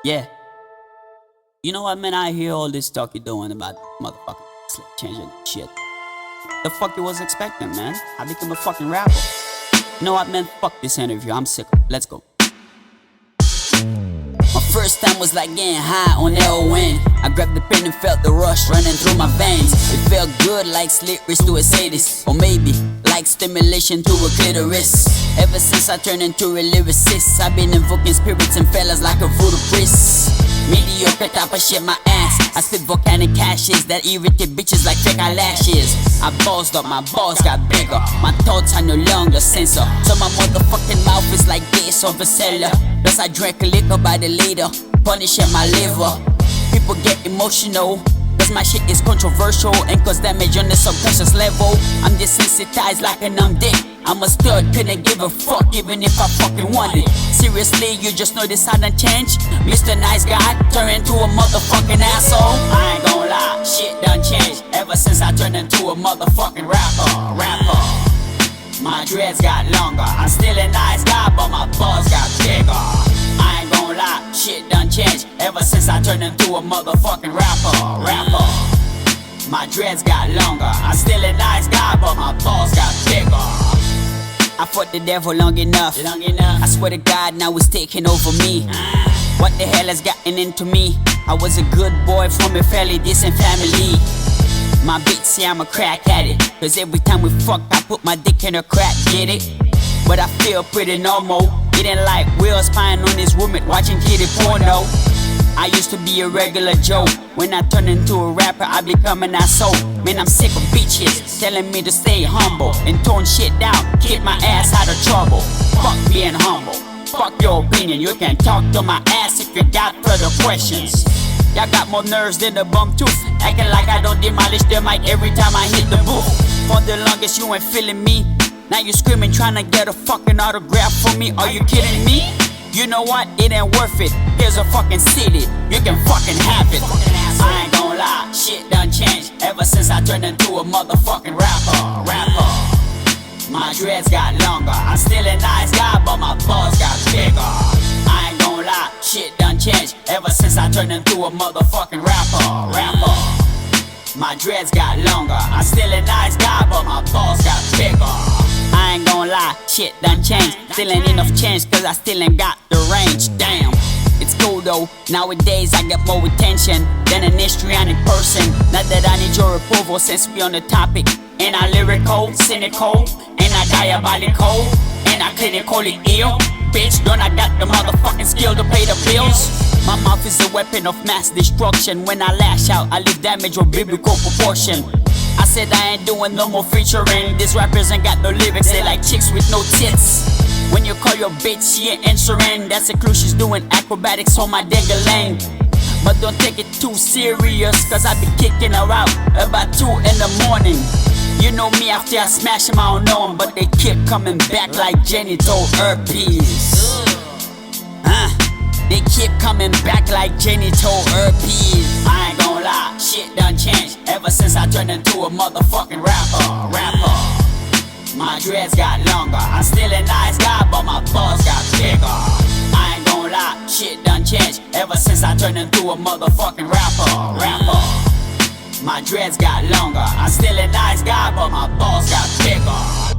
Yeah. You know what, man? I hear all this talk you're doing about motherfucking slip changing and shit. The fuck you was expecting, man? I became a fucking rapper. You know what, man? Fuck this interview. I'm sick. Let's go. My first time was like getting high on heroin. I grabbed the pen and felt the rush running through my veins. It felt good like slit wrist to a sadist, or maybe like stimulation to a clitoris. Ever since I turned into a lyricist, I've been invoking spirits and fellas like a voodoo priest. Mediocre type of shit, my ass. I spit volcanic ashes that irritate bitches like fake eyelashes. I bossed up, my balls got bigger. My thoughts are no longer censor. So my motherfucking mouth is like this of a cellar. Plus I drank liquor by the liter, punishing my liver. People get emotional, cause my shit is controversial and cause damage on the subconscious level. I'm desensitized like a numb dick. I'm a stud, couldn't give a fuck even if I fucking wanted. Seriously, you just notice I done changed? Mr. Nice Guy turned into a motherfucking asshole. I ain't gon' lie, shit done changed ever since I turned into a motherfucking rapper. My dreads got longer, I'm still a nice guy but my balls got bigger. I ain't gon' lie, shit done changed ever since I turned into a motherfucking rapper. My dreads got longer, I'm still a nice guy but my balls got bigger. I fought the devil long enough. I swear to God, now it's taking over me. What the hell has gotten into me? I was a good boy from a fairly decent family. My bitch say I'm a crack addict, cause every time we fuck I put my dick in her crack, get it? But I feel pretty normal, eating like Will spying on his roommate, watching kiddie porno. I used to be a regular Joe. When I turn into a rapper, I become an asshole. Man, I'm sick of bitches telling me to stay humble and tone shit down, keep my ass out of trouble. Fuck being humble, fuck your opinion. You can talk to my ass if you got further questions. Y'all got more nerves than a bum tooth, acting like I don't demolish the mic every time I hit the booth. For the longest you ain't feeling me, now you screaming trying to get a fucking autograph from me. Are you kidding me? You know what? It ain't worth it. Here's a fucking CD, you can fucking have it. I ain't gon' lie, shit done changed ever since I turned into a motherfucking rapper. My dreads got longer, I'm still a nice guy but my balls got bigger. I ain't gon' lie, shit done changed ever since I turned into a motherfucking rapper. My dreads got longer, I'm still a nice guy but my balls got bigger. I ain't gon' lie, shit done changed. Still ain't enough change cause I still ain't got the range. Damn, it's cool though, nowadays I get more attention than an histrionic person. Not that I need your approval since we on the topic. Ain't I lyrical, cynical, ain't I diabolical, ain't I clinically ill? Bitch, don't I got the motherfucking skill to pay the bills? My mouth is a weapon of mass destruction. When I lash out, I leave damage of biblical proportion. I said I ain't doing no more featuring. These rappers ain't got no lyrics, they like chicks with no tits. When you call your bitch, she ain't answering. That's a clue she's doing acrobatics on my ding-a-ling. But don't take it too serious, cause I be kicking her out about 2 in the morning. You know me, after I smash them, I don't know them, but they keep coming back like genital herpes. They keep coming back like genital herpes. I ain't gon' lie, shit done changed ever since I turned into a motherfucking rapper. My dreads got longer, I'm still a nice guy but my balls got bigger. I ain't gon' lie, shit done changed ever since I turned into a motherfucking rapper. My dreads got longer, I'm still a nice guy but my balls got bigger.